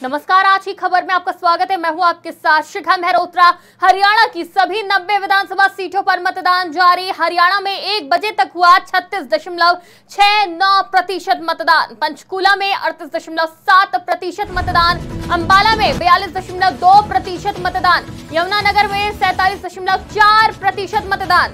नमस्कार, आज की खबर में आपका स्वागत है। मैं हूं आपके साथ शिखा मेहरोत्रा। हरियाणा की सभी 90 विधानसभा सीटों पर मतदान जारी। हरियाणा में 1 बजे तक हुआ 36.69% मतदान। पंचकूला में 38.7% मतदान। अंबाला में 42.2% मतदान। यमुनानगर में 47.4% मतदान।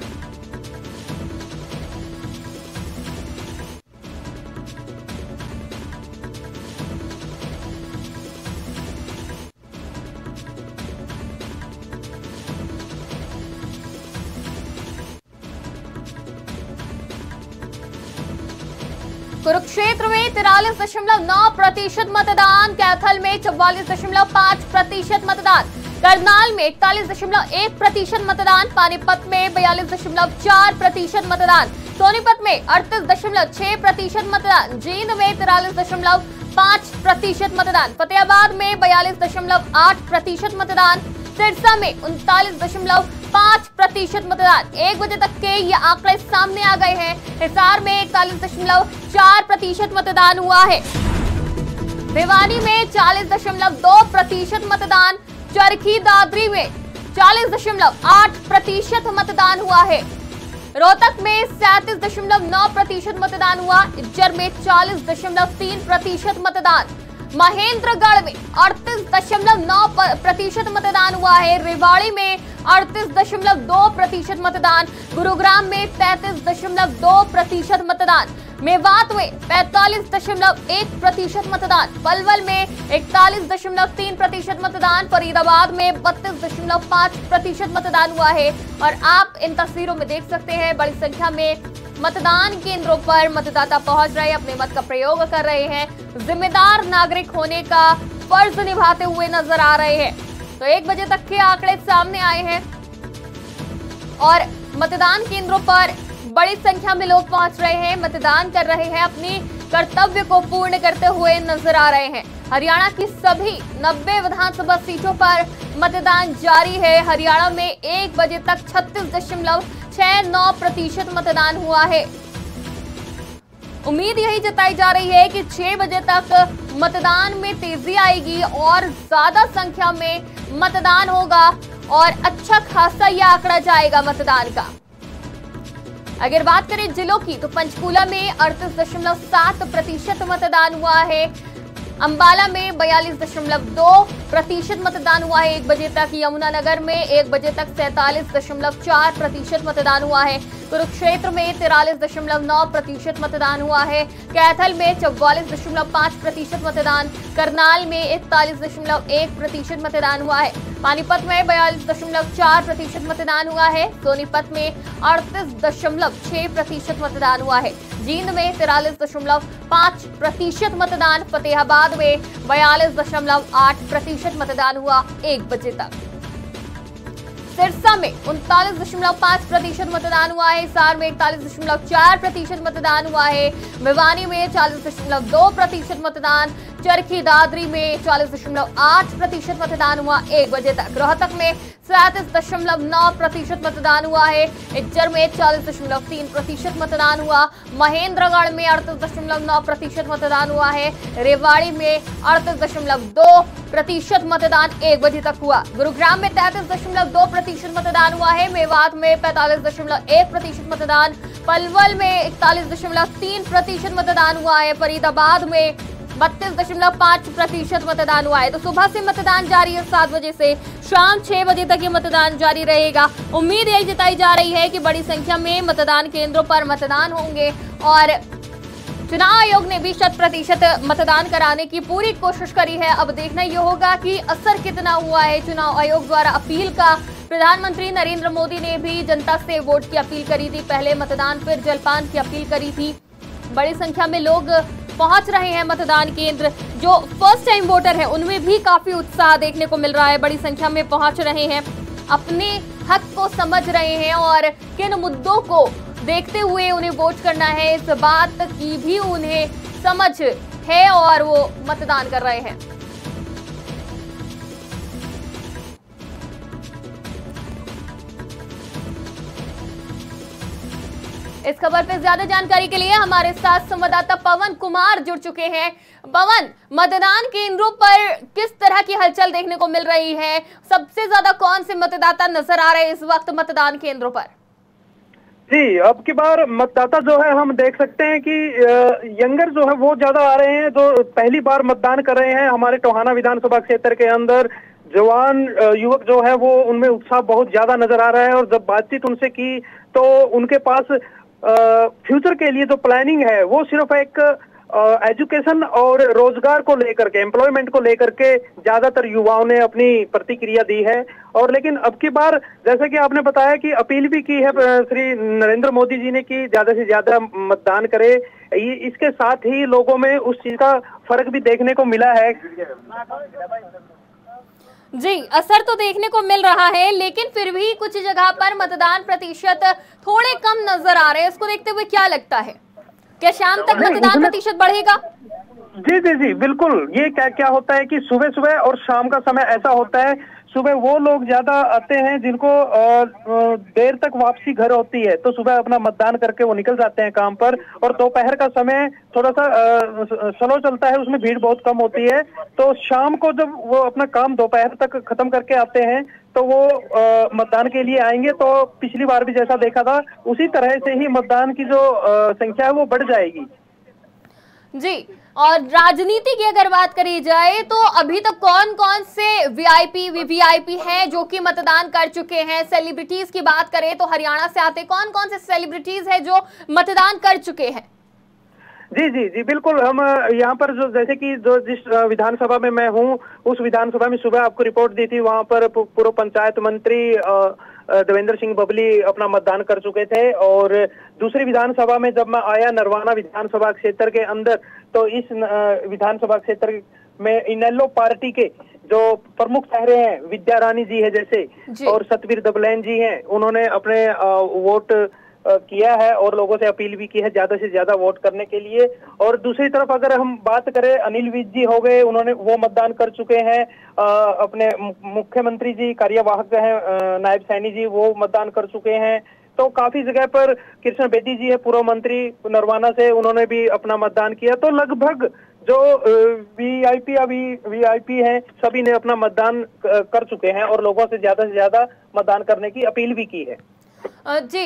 कुरुक्षेत्र में 43.9% मतदान। कैथल में 44.5% मतदान। करनाल में 41.1% मतदान। पानीपत में 42.4% मतदान। सोनीपत में 38.6% मतदान। जींद में 43.5% मतदान। फतेहाबाद में 42.8% मतदान। सिरसा में 39.5% मतदान। 1 बजे तक के ये आंकड़े सामने आ गए हैं। हिसार में 41.4% मतदान हुआ है। भिवानी में 40.2% मतदान। चरखी दादरी में 40.8% मतदान हुआ है। रोहतक में 37.9% मतदान हुआ। इज्जर में 40.3% मतदान। महेंद्रगढ़ में 38.9% मतदान हुआ है। रेवाड़ी में 38.2% मतदान। गुरुग्राम में 33.2% मतदान। मेवात में 45.1% मतदान। पलवल में 41.3% मतदान। फरीदाबाद में 32.5% मतदान हुआ है। और आप इन तस्वीरों में देख सकते हैं, बड़ी संख्या में मतदान केंद्रों पर मतदाता पहुंच रहे हैं, अपने मत का प्रयोग कर रहे हैं, जिम्मेदार नागरिक होने का फर्ज निभाते हुए नजर आ रहे हैं। तो 1 बजे तक के आंकड़े सामने आए हैं और मतदान केंद्रों पर बड़ी संख्या में लोग पहुंच रहे हैं, मतदान कर रहे हैं, अपनी कर्तव्य को पूर्ण करते हुए नजर आ रहे हैं। हरियाणा की सभी 90 विधानसभा सीटों पर मतदान जारी है। हरियाणा में 1 बजे तक 36.69% मतदान हुआ है। उम्मीद यही जताई जा रही है कि 6 बजे तक मतदान में तेजी आएगी और ज्यादा संख्या में मतदान होगा और अच्छा खासा यह आंकड़ा जाएगा मतदान का। अगर बात करें जिलों की, तो पंचकूला में 38.7% मतदान हुआ है। अंबाला में 42.2% मतदान हुआ है 1 बजे तक। यमुनानगर में 1 बजे तक 47.4% मतदान हुआ है। कुरुक्षेत्र में 43.9% मतदान हुआ है। कैथल में 44.5% मतदान। करनाल में 41.1% मतदान हुआ है। पानीपत में 42.4% मतदान हुआ है। सोनीपत में 38.6% मतदान हुआ है। जींद में 43.5% मतदान। फतेहाबाद में 42.8% मतदान हुआ 1 बजे तक। सिरसा में 39.5% मतदान हुआ है। हिसार में 41.4% मतदान हुआ है। भिवानी में 40.2% मतदान। चरखी दादरी में 40.8% मतदान हुआ 1 बजे तक। रोहतक में 37.9% मतदान हुआ है। इज्जर में 40.3% मतदान हुआ। महेंद्रगढ़ में 38.9% मतदान हुआ है। रेवाड़ी में 38.2% मतदान 1 बजे तक हुआ। गुरुग्राम में 33.2% मतदान हुआ है। मेवात में 45.1% मतदान। पलवल में 41.3% मतदान हुआ है। फरीदाबाद में 32.5% मतदान हुआ है। तो सुबह से मतदान जारी है 7 बजे से शाम 6 बजे तक ये मतदान जारी रहेगा। उम्मीद यही जताई जा रही है कि बड़ी संख्या में मतदान केंद्रों पर मतदान होंगे और चुनाव आयोग ने भी 100% मतदान कराने की पूरी कोशिश करी है। अब देखना ये होगा कि असर कितना हुआ है चुनाव आयोग द्वारा अपील का। प्रधानमंत्री नरेंद्र मोदी ने भी जनता से वोट की अपील करी थी, पहले मतदान फिर जलपान की अपील करी थी। बड़ी संख्या में लोग पहुंच रहे हैं मतदान केंद्र। जो फर्स्ट टाइम वोटर हैं उनमें भी काफी उत्साह देखने को मिल रहा है, बड़ी संख्या में पहुंच रहे हैं, अपने हक को समझ रहे हैं और किन मुद्दों को देखते हुए उन्हें वोट करना है इस बात की भी उन्हें समझ है और वो मतदान कर रहे हैं। इस खबर पे ज्यादा जानकारी के लिए हमारे साथ संवाददाता पवन कुमार जुड़ चुके हैं। पवन, मतदान केंद्रों पर किस तरह की हलचल देखने को मिल रही है? सबसे ज्यादा कौन से मतदाता नजर आ रहे हैं इस वक्त मतदान केंद्रों पर? जी, अब की बार मतदाता जो है हम देख सकते हैं कि यंगर जो है वो ज्यादा आ रहे हैं, जो पहली बार मतदान कर रहे हैं। हमारे टोहाना विधानसभा क्षेत्र के अंदर जवान युवक जो है वो उनमें उत्साह बहुत ज्यादा नजर आ रहा है। और जब बातचीत उनसे की तो उनके पास फ्यूचर के लिए जो प्लानिंग है वो सिर्फ एक एजुकेशन और रोजगार को लेकर के, एम्प्लॉयमेंट को लेकर के ज्यादातर युवाओं ने अपनी प्रतिक्रिया दी है। और लेकिन अब की बार जैसा कि आपने बताया कि अपील भी की है श्री नरेंद्र मोदी जी ने कि ज्यादा से ज्यादा मतदान करे। इसके साथ ही लोगों में उस चीज का फर्क भी देखने को मिला है। जी, असर तो देखने को मिल रहा है, लेकिन फिर भी कुछ जगह पर मतदान प्रतिशत थोड़े कम नजर आ रहे हैं। इसको देखते हुए क्या लगता है, क्या शाम तक मतदान प्रतिशत बढ़ेगा? जी जी जी, बिल्कुल। ये क्या होता है कि सुबह सुबह और शाम का समय ऐसा होता है, सुबह वो लोग ज्यादा आते हैं जिनको देर तक वापसी घर होती है, तो सुबह अपना मतदान करके वो निकल जाते हैं काम पर। और दोपहर का समय थोड़ा सा स्लो चलता है, उसमें भीड़ बहुत कम होती है। तो शाम को जब वो अपना काम दोपहर तक खत्म करके आते हैं तो वो मतदान के लिए आएंगे। तो पिछली बार भी जैसा देखा था उसी तरह से ही मतदान की जो संख्या है वो बढ़ जाएगी। जी, और राजनीति की अगर बात करी जाए तो अभी तक कौन कौन से वीआईपी वीवीआईपी हैं जो कि मतदान कर चुके हैं? सेलिब्रिटीज की बात करें तो हरियाणा से आते कौन कौन से सेलिब्रिटीज हैं जो मतदान कर चुके हैं? जी जी जी, बिल्कुल। हम यहाँ पर जो जैसे कि जो जिस विधानसभा में मैं हूँ उस विधानसभा में सुबह आपको रिपोर्ट दी थी, वहाँ पर पूर्व पंचायत मंत्री देवेंद्र सिंह बबली अपना मतदान कर चुके थे। और दूसरी विधानसभा में जब मैं आया नरवाना विधानसभा क्षेत्र के अंदर, तो इस विधानसभा क्षेत्र में इनेलो पार्टी के जो प्रमुख चेहरे हैं, विद्या रानी जी है जैसे और सतवीर दबलैन जी हैं, उन्होंने अपने वोट किया है और लोगों से अपील भी की है ज्यादा से ज्यादा वोट करने के लिए। और दूसरी तरफ अगर हम बात करें, अनिल विज जी हो गए, उन्होंने वो मतदान कर चुके हैं। अपने मुख्यमंत्री जी कार्यवाहक हैं नायब सैनी जी, वो मतदान कर चुके हैं। तो काफी जगह पर कृष्ण बेदी जी है पूर्व मंत्री नरवाना से, उन्होंने भी अपना मतदान किया। तो लगभग जो वीआईपी हैं सभी ने अपना मतदान कर चुके हैं और लोगों से ज्यादा मतदान करने की अपील भी की है। जी,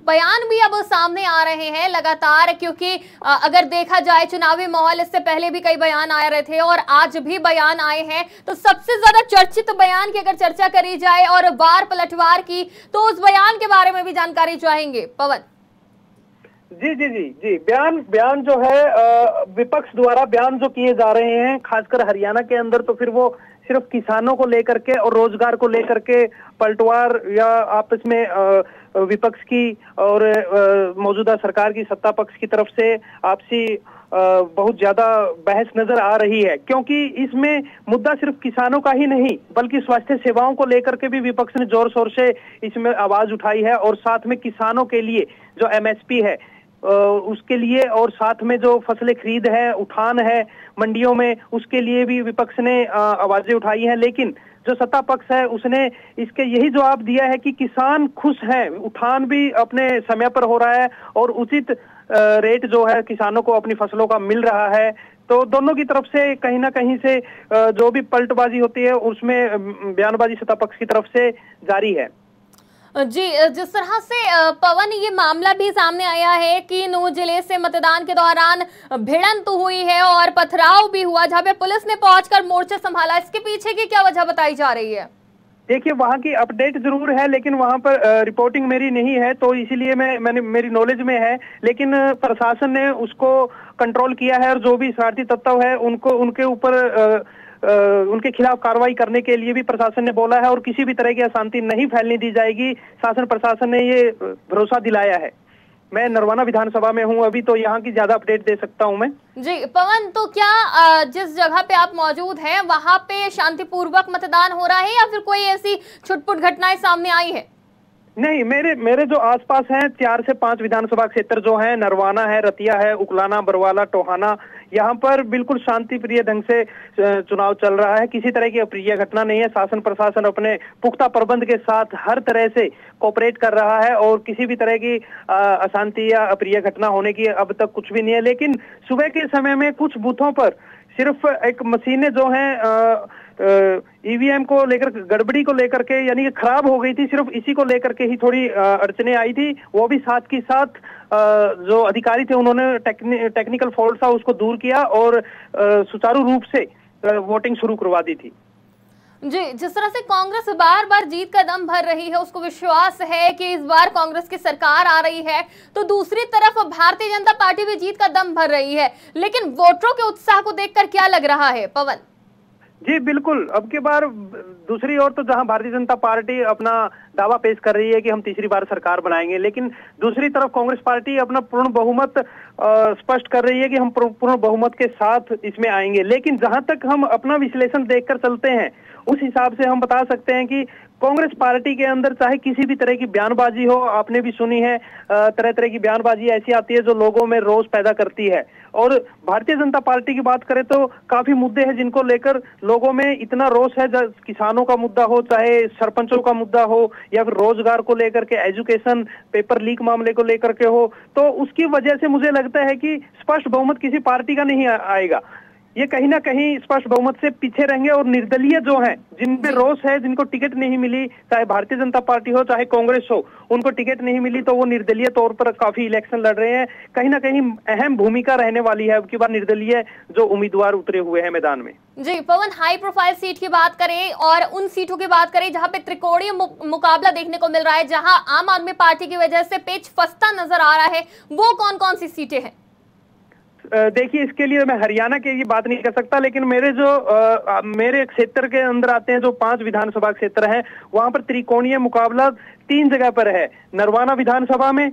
बयान भी अब सामने आ रहे हैं लगातार, क्योंकि अगर देखा जाए चुनावी माहौल, इससे पहले भी कई बयान आ रहे थे और आज भी बयान आए हैं। तो सबसे ज्यादा चर्चित बयान की अगर चर्चा करी जाए और वार पलटवार की, तो उस बयान के बारे में भी जानकारी चाहेंगे पवन। जी जी जी जी, बयान जो है विपक्ष द्वारा बयान जो किए जा रहे हैं खासकर हरियाणा के अंदर, तो फिर वो सिर्फ किसानों को लेकर के और रोजगार को लेकर के पलटवार या आपस में विपक्ष की और मौजूदा सरकार की सत्ता पक्ष की तरफ से आपसी बहुत ज्यादा बहस नजर आ रही है। क्योंकि इसमें मुद्दा सिर्फ किसानों का ही नहीं बल्कि स्वास्थ्य सेवाओं को लेकर के भी विपक्ष ने जोर शोर से इसमें आवाज उठाई है। और साथ में किसानों के लिए जो एमएसपी है उसके लिए, और साथ में जो फसलें खरीद है, उठान है मंडियों में, उसके लिए भी विपक्ष ने आवाजें उठाई हैं। लेकिन जो सत्ता पक्ष है उसने इसके यही जवाब दिया है कि किसान खुश हैं, उठान भी अपने समय पर हो रहा है और उचित रेट जो है किसानों को अपनी फसलों का मिल रहा है। तो दोनों की तरफ से कहीं ना कहीं से जो भी पलटबाजी होती है उसमें बयानबाजी सत्ता पक्ष की तरफ से जारी है। जी, जिस तरह से पवन ये मामला भी सामने आया है कि नूंह जिले से मतदान के दौरान भिड़ंत हुई है और पथराव भी हुआ, जहां पे पुलिस ने पहुंचकर मोर्चा संभाला, इसके पीछे की क्या वजह बताई जा रही है? देखिए, वहाँ की अपडेट जरूर है लेकिन वहाँ पर रिपोर्टिंग मेरी नहीं है, तो इसीलिए मैंने मेरी नॉलेज में है। लेकिन प्रशासन ने उसको कंट्रोल किया है और जो भी शरारती तत्व है उनके ऊपर उनके खिलाफ कार्रवाई करने के लिए भी प्रशासन ने बोला है और किसी भी तरह की अशांति नहीं फैलने दी जाएगी। शासन प्रशासन ने ये भरोसा दिलाया है। मैं नरवाना विधानसभा में हूं अभी, तो यहाँ की ज्यादा अपडेट दे सकता हूं मैं। जी पवन, तो क्या जिस जगह पे आप मौजूद हैं वहां पे शांतिपूर्वक मतदान हो रहा है या फिर कोई ऐसी छुटपुट घटनाएं सामने आई है? नहीं, मेरे जो आसपास हैं 4 से 5 विधानसभा क्षेत्र जो हैं, नरवाना है, रतिया है, उकलाना, बरवाला, टोहाना, यहाँ पर बिल्कुल शांति प्रिय ढंग से चुनाव चल रहा है। किसी तरह की अप्रिय घटना नहीं है। शासन प्रशासन अपने पुख्ता प्रबंध के साथ हर तरह से कोऑपरेट कर रहा है और किसी भी तरह की अशांति या अप्रिय घटना होने की अब तक कुछ भी नहीं है। लेकिन सुबह के समय में कुछ बूथों पर सिर्फ एक मशीनें जो हैं ईवीएम को लेकर, गड़बड़ी को लेकर के, यानी कि खराब हो गई थी, सिर्फ इसी को लेकर के ही थोड़ी अड़चने आई थी। वो भी साथ के साथ जो अधिकारी थे उन्होंने टेक्निकल फॉल्ट था उसको दूर किया और सुचारू रूप से वोटिंग शुरू करवा दी थी। जी, जिस तरह से कांग्रेस बार बार जीत का दम भर रही है, उसको विश्वास है कि इस बार कांग्रेस की सरकार आ रही है, तो दूसरी तरफ भारतीय जनता पार्टी भी जीत का दम भर रही है। लेकिन वोटरों के उत्साह को देखकर क्या लग रहा है पवन? जी बिल्कुल, अब की बार दूसरी ओर तो जहां भारतीय जनता पार्टी अपना दावा पेश कर रही है कि हम तीसरी बार सरकार बनाएंगे, लेकिन दूसरी तरफ कांग्रेस पार्टी अपना पूर्ण बहुमत स्पष्ट कर रही है कि हम पूर्ण बहुमत के साथ इसमें आएंगे। लेकिन जहां तक हम अपना विश्लेषण देखकर चलते हैं उस हिसाब से हम बता सकते हैं कि कांग्रेस पार्टी के अंदर चाहे किसी भी तरह की बयानबाजी हो, आपने भी सुनी है, तरह तरह की बयानबाजी ऐसी आती है जो लोगों में रोष पैदा करती है। और भारतीय जनता पार्टी की बात करें तो काफी मुद्दे हैं जिनको लेकर लोगों में इतना रोष है। किसानों का मुद्दा हो, चाहे सरपंचों का मुद्दा हो, या फिर रोजगार को लेकर के, एजुकेशन, पेपर लीक मामले को लेकर के हो, तो उसकी वजह से मुझे लगता है कि स्पष्ट बहुमत किसी पार्टी का नहीं आएगा। ये कहीं ना कहीं स्पष्ट बहुमत से पीछे रहेंगे और निर्दलीय जो हैं, जिनमें रोष है, जिनको टिकट नहीं मिली, चाहे भारतीय जनता पार्टी हो चाहे कांग्रेस हो, उनको टिकट नहीं मिली तो वो निर्दलीय तौर पर काफी इलेक्शन लड़ रहे हैं। कहीं ना कहीं अहम भूमिका रहने वाली है अब की बार निर्दलीय जो उम्मीदवार उतरे हुए हैं मैदान में। जी पवन, हाई प्रोफाइल सीट की बात करें और उन सीटों की बात करें जहां पे त्रिकोणीय मुकाबला देखने को मिल रहा है, जहां आम आदमी पार्टी की वजह से पेच फंसता नजर आ रहा है, वो कौन कौन सी सीटें हैं? देखिए, इसके लिए मैं हरियाणा की बात नहीं कर सकता, लेकिन मेरे क्षेत्र के अंदर आते हैं जो 5 विधानसभा क्षेत्र हैं, वहां पर त्रिकोणीय मुकाबला 3 जगह पर है। नरवाना विधानसभा में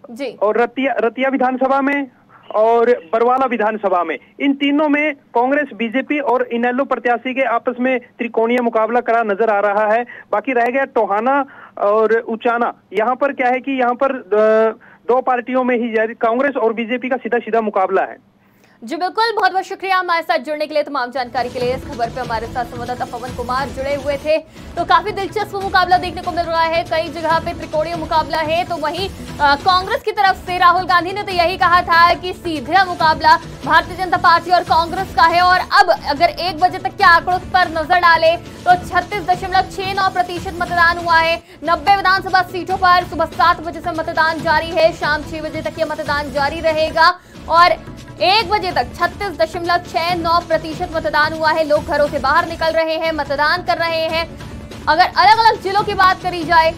जी, और रतिया विधानसभा में और बरवाला विधानसभा में। इन तीनों में कांग्रेस, बीजेपी और इनेलो प्रत्याशी के आपस में त्रिकोणीय मुकाबला कड़ा नजर आ रहा है। बाकी रह गया टोहाना और उचाना। यहाँ पर क्या है कि यहाँ पर 2 पार्टियों में ही कांग्रेस और बीजेपी का सीधा सीधा मुकाबला है। जी बिल्कुल, बहुत बहुत शुक्रिया हमारे साथ जुड़ने के लिए, तमाम जानकारी के लिए। इस खबर पे हमारे साथ संवाददाता पवन कुमार जुड़े हुए थे। तो काफी दिलचस्प मुकाबला देखने को मिल रहा है, कई जगह पे त्रिकोणीय मुकाबला है। तो वहीं कांग्रेस की तरफ से राहुल गांधी ने तो यही कहा था कि सीधा मुकाबला भारतीय जनता पार्टी और कांग्रेस का है। और अब अगर 1 बजे तक के आंकड़ों पर नजर डाले तो 36.69% मतदान हुआ है। 90 विधानसभा सीटों पर सुबह 7 बजे से मतदान जारी है, शाम 6 बजे तक ये मतदान जारी रहेगा। और 1 बजे तक 36.69% मतदान हुआ है। लोग घरों से बाहर निकल रहे हैं, मतदान कर रहे हैं। अगर अलग अलग जिलों की बात करी जाए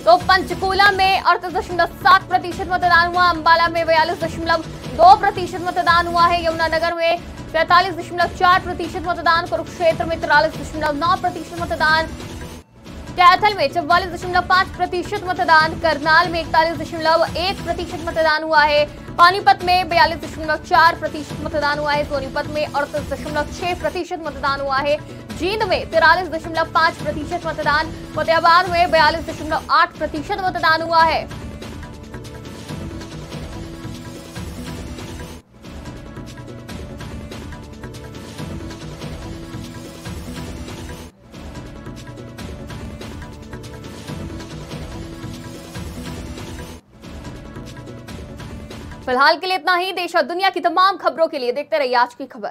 तो पंचकूला में 38.7% मतदान हुआ, अंबाला में 42.2% मतदान हुआ है, यमुनानगर में 43.4% मतदान, कुरुक्षेत्र में 43.9% मतदान, कैथल में 44.5% मतदान, करनाल में 41.1% मतदान हुआ है, पानीपत में 42.4% मतदान हुआ है, सोनीपत में 38.6% मतदान हुआ है, जींद में 43.5% मतदान, फतेहाबाद में 42.8% मतदान हुआ है। फिलहाल के लिए इतना ही। देश और दुनिया की तमाम खबरों के लिए देखते रहिए आज की खबर।